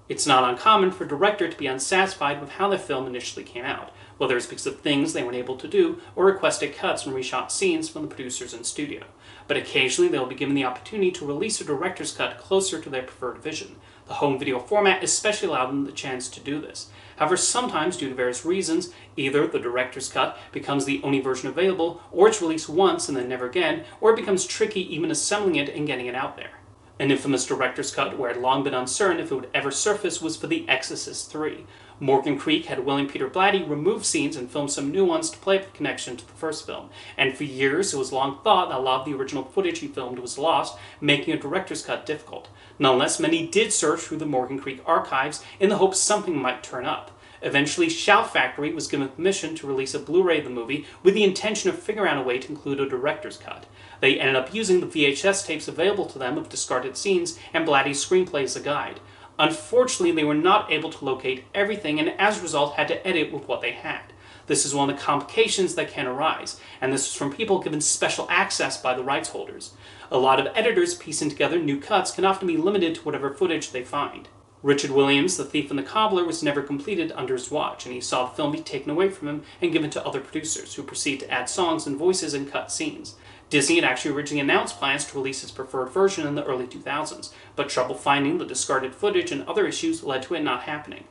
It's not uncommon for a director to be unsatisfied with how their film initially came out, whether it's because of things they weren't able to do or requested cuts and reshot scenes from the producers in studio. But occasionally they will be given the opportunity to release a director's cut closer to their preferred vision. The home video format especially allowed them the chance to do this. However, sometimes due to various reasons, either the director's cut becomes the only version available, or it's released once and then never again, or it becomes tricky even assembling it and getting it out there. An infamous director's cut where it had long been uncertain if it would ever surface was for The Exorcist III. Morgan Creek had William Peter Blatty remove scenes and film some new ones to play up the connection to the first film, and for years it was long thought that a lot of the original footage he filmed was lost, making a director's cut difficult. Nonetheless, many did search through the Morgan Creek archives in the hopes something might turn up. Eventually, Shout Factory was given permission to release a Blu-ray of the movie with the intention of figuring out a way to include a director's cut. They ended up using the VHS tapes available to them of discarded scenes and Blatty's screenplay as a guide. Unfortunately, they were not able to locate everything and as a result had to edit with what they had. This is one of the complications that can arise, and this is from people given special access by the rights holders. A lot of editors piecing together new cuts can often be limited to whatever footage they find. Richard Williams' The Thief and the Cobbler was never completed under his watch, and he saw the film be taken away from him and given to other producers, who proceeded to add songs and voices and cut scenes. Disney had actually originally announced plans to release its preferred version in the early 2000s, but trouble finding the discarded footage and other issues led to it not happening.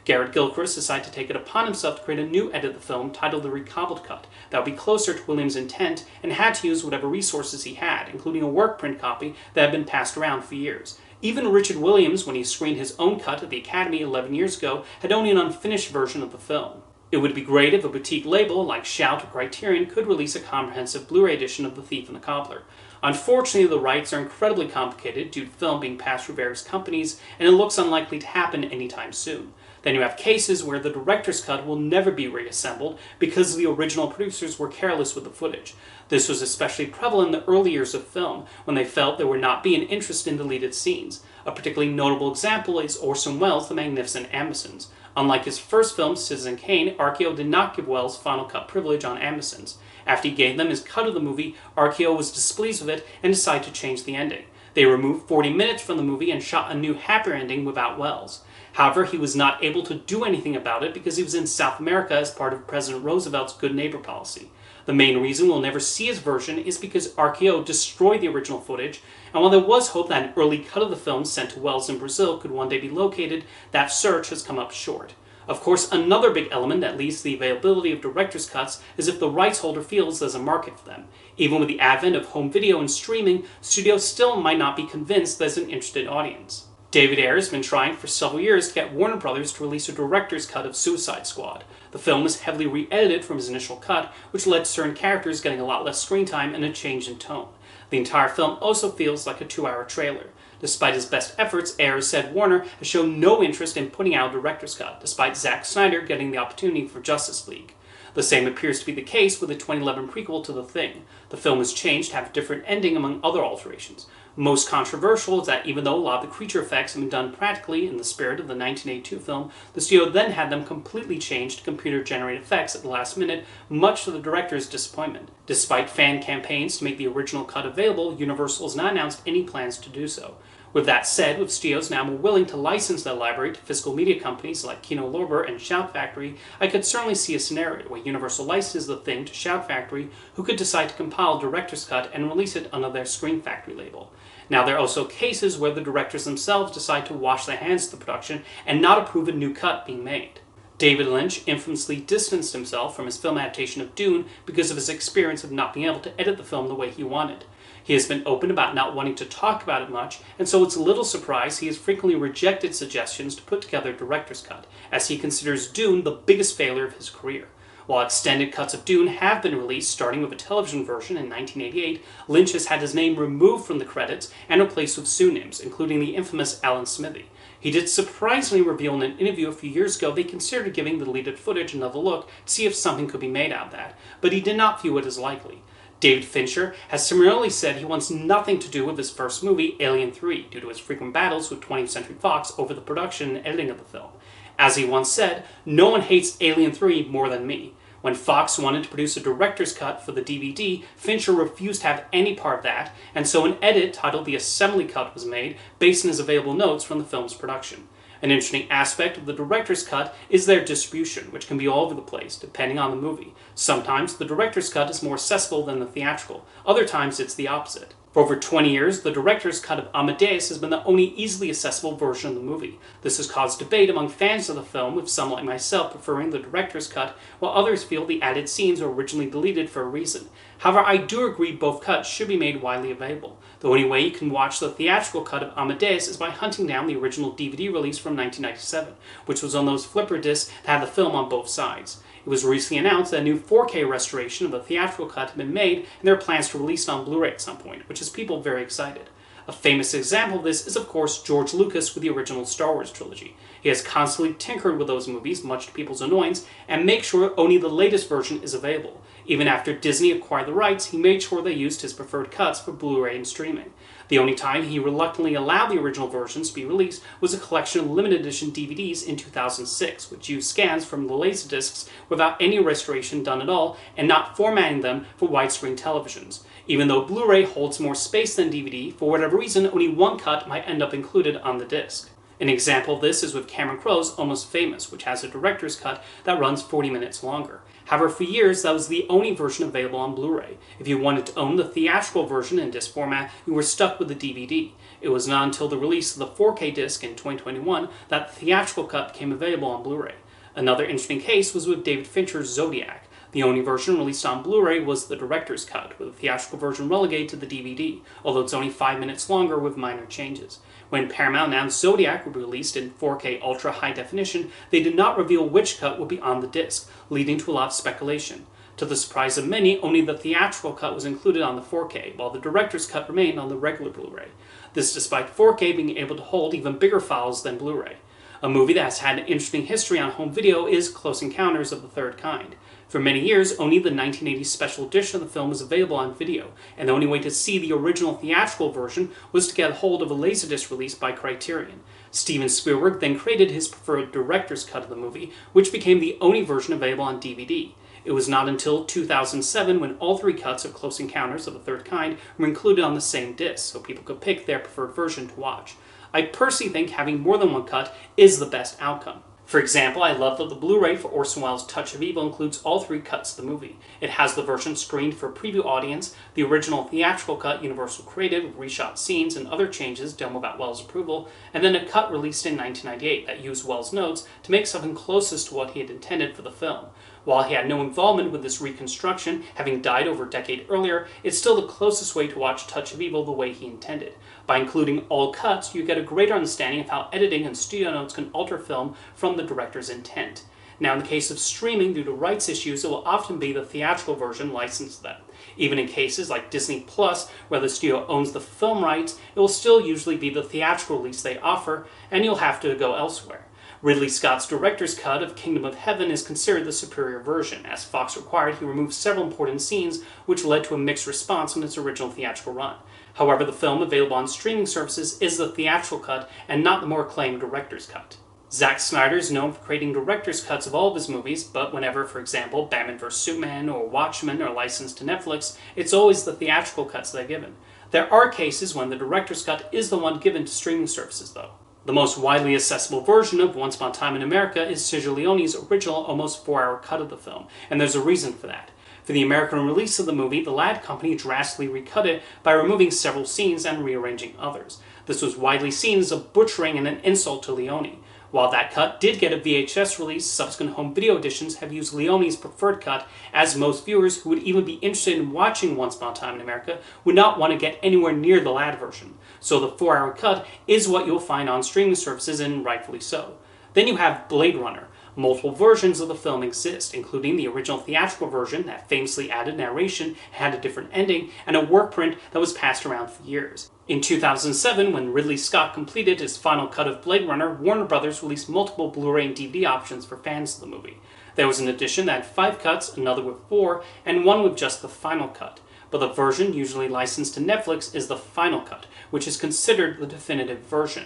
Garrett Gilchrist decided to take it upon himself to create a new edit of the film titled The Recobbled Cut that would be closer to Williams' intent and had to use whatever resources he had, including a work print copy that had been passed around for years. Even Richard Williams, when he screened his own cut at the Academy 11 years ago, had only an unfinished version of the film. It would be great if a boutique label like Shout or Criterion could release a comprehensive Blu-ray edition of The Thief and the Cobbler. Unfortunately, the rights are incredibly complicated due to film being passed through various companies, and it looks unlikely to happen anytime soon. Then you have cases where the director's cut will never be reassembled because the original producers were careless with the footage. This was especially prevalent in the early years of film, when they felt there would not be an interest in deleted scenes. A particularly notable example is Orson Welles' The Magnificent Ambersons. Unlike his first film, Citizen Kane, RKO did not give Welles final cut privilege on Ambersons. After he gave them his cut of the movie, RKO was displeased with it and decided to change the ending. They removed 40 minutes from the movie and shot a new, happier ending without Welles. However, he was not able to do anything about it because he was in South America as part of President Roosevelt's Good Neighbor policy. The main reason we'll never see his version is because RKO destroyed the original footage, and while there was hope that an early cut of the film sent to Welles in Brazil could one day be located, that search has come up short. Of course, another big element that leads to the availability of director's cuts is if the rights holder feels there's a market for them. Even with the advent of home video and streaming, studios still might not be convinced there's an interested audience. David Ayer has been trying for several years to get Warner Brothers to release a director's cut of Suicide Squad. The film was heavily re-edited from his initial cut, which led to certain characters getting a lot less screen time and a change in tone. The entire film also feels like a 2-hour trailer. Despite his best efforts, Ayer said Warner has shown no interest in putting out a director's cut, despite Zack Snyder getting the opportunity for Justice League. The same appears to be the case with the 2011 prequel to The Thing. The film was changed to have a different ending among other alterations. Most controversial is that even though a lot of the creature effects have been done practically in the spirit of the 1982 film, the studio then had them completely changed to computer-generated effects at the last minute, much to the director's disappointment. Despite fan campaigns to make the original cut available, Universal has not announced any plans to do so. With that said, with studios now more willing to license their library to physical media companies like Kino Lorber and Shout Factory, I could certainly see a scenario where Universal licenses The Thing to Shout Factory, who could decide to compile a director's cut and release it under their Screen Factory label. Now, there are also cases where the directors themselves decide to wash their hands of the production and not approve a new cut being made. David Lynch infamously distanced himself from his film adaptation of Dune because of his experience of not being able to edit the film the way he wanted. He has been open about not wanting to talk about it much, and so it's a little surprise he has frequently rejected suggestions to put together a director's cut, as he considers Dune the biggest failure of his career. While extended cuts of Dune have been released, starting with a television version in 1988, Lynch has had his name removed from the credits and replaced with pseudonyms, including the infamous Alan Smithee. He did surprisingly reveal in an interview a few years ago they considered giving the deleted footage another look to see if something could be made out of that, but he did not view it as likely. David Fincher has similarly said he wants nothing to do with his first movie, Alien 3, due to his frequent battles with 20th Century Fox over the production and editing of the film. As he once said, "No one hates Alien 3 more than me." When Fox wanted to produce a director's cut for the DVD, Fincher refused to have any part of that, and so an edit titled The Assembly Cut was made based on his available notes from the film's production. An interesting aspect of the director's cut is their distribution, which can be all over the place, depending on the movie. Sometimes the director's cut is more accessible than the theatrical, other times it's the opposite. For over 20 years, the director's cut of Amadeus has been the only easily accessible version of the movie. This has caused debate among fans of the film, with some like myself preferring the director's cut, while others feel the added scenes were originally deleted for a reason. However, I do agree both cuts should be made widely available. The only way you can watch the theatrical cut of Amadeus is by hunting down the original DVD release from 1997, which was on those flipper discs that had the film on both sides. It was recently announced that a new 4K restoration of the theatrical cut had been made, and there are plans to release it on Blu-ray at some point, which has people very excited. A famous example of this is, of course, George Lucas with the original Star Wars trilogy. He has constantly tinkered with those movies, much to people's annoyance, and makes sure only the latest version is available. Even after Disney acquired the rights, he made sure they used his preferred cuts for Blu-ray and streaming. The only time he reluctantly allowed the original versions to be released was a collection of limited edition DVDs in 2006, which used scans from the Laserdiscs without any restoration done at all and not formatting them for widescreen televisions. Even though Blu-ray holds more space than DVD, for whatever reason, only one cut might end up included on the disc. An example of this is with Cameron Crowe's Almost Famous, which has a director's cut that runs 40 minutes longer. However, for years, that was the only version available on Blu-ray. If you wanted to own the theatrical version in disc format, you were stuck with the DVD. It was not until the release of the 4K disc in 2021 that the theatrical cut became available on Blu-ray. Another interesting case was with David Fincher's Zodiac. The only version released on Blu-ray was the director's cut, with the theatrical version relegated to the DVD, although it's only 5 minutes longer with minor changes. When Paramount announced Zodiac would be released in 4K Ultra High Definition, they did not reveal which cut would be on the disc, leading to a lot of speculation. To the surprise of many, only the theatrical cut was included on the 4K, while the director's cut remained on the regular Blu-ray. This despite 4K being able to hold even bigger files than Blu-ray. A movie that has had an interesting history on home video is Close Encounters of the Third Kind. For many years, only the 1980 special edition of the film was available on video, and the only way to see the original theatrical version was to get hold of a Laserdisc release by Criterion. Steven Spielberg then created his preferred director's cut of the movie, which became the only version available on DVD. It was not until 2007 when all three cuts of Close Encounters of the Third Kind were included on the same disc, so people could pick their preferred version to watch. I personally think having more than one cut is the best outcome. For example, I love that the Blu-ray for Orson Welles' Touch of Evil includes all three cuts of the movie. It has the version screened for a preview audience, the original theatrical cut Universal created with reshot scenes and other changes done without Welles' approval, and then a cut released in 1998 that used Welles' notes to make something closest to what he had intended for the film. While he had no involvement with this reconstruction, having died over a decade earlier, it's still the closest way to watch Touch of Evil the way he intended. By including all cuts, you get a greater understanding of how editing and studio notes can alter film from the director's intent. Now, in the case of streaming, due to rights issues, it will often be the theatrical version licensed to them. Even in cases like Disney Plus, where the studio owns the film rights, it will still usually be the theatrical release they offer, and you'll have to go elsewhere. Ridley Scott's director's cut of Kingdom of Heaven is considered the superior version. As Fox required, he removed several important scenes, which led to a mixed response on its original theatrical run. However, the film available on streaming services is the theatrical cut and not the more acclaimed director's cut. Zack Snyder is known for creating director's cuts of all of his movies, but whenever, for example, Batman vs. Superman or Watchmen are licensed to Netflix, it's always the theatrical cuts they're given. There are cases when the director's cut is the one given to streaming services, though. The most widely accessible version of Once Upon a Time in America is Sergio Leone's original almost 4-hour cut of the film, and there's a reason for that. For the American release of the movie, the Ladd Company drastically recut it by removing several scenes and rearranging others. This was widely seen as a butchering and an insult to Leone. While that cut did get a VHS release, subsequent home video editions have used Leone's preferred cut, as most viewers who would even be interested in watching Once Upon a Time in America would not want to get anywhere near the Ladd version. So the 4-hour cut is what you'll find on streaming services, and rightfully so. Then you have Blade Runner. Multiple versions of the film exist, including the original theatrical version that famously added narration, had a different ending, and a work print that was passed around for years. In 2007, when Ridley Scott completed his final cut of Blade Runner, Warner Bros. Released multiple Blu-ray and DVD options for fans of the movie. There was an edition that had 5 cuts, another with 4, and one with just the final cut. But the version usually licensed to Netflix is the final cut, which is considered the definitive version.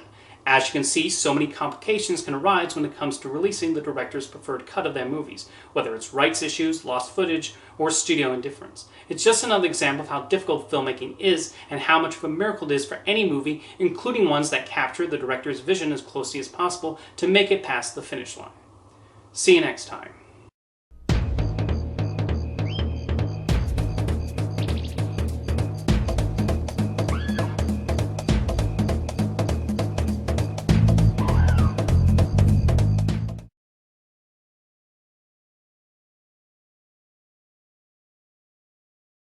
As you can see, so many complications can arise when it comes to releasing the director's preferred cut of their movies, whether it's rights issues, lost footage, or studio indifference. It's just another example of how difficult filmmaking is and how much of a miracle it is for any movie, including ones that capture the director's vision as closely as possible to make it past the finish line. See you next time.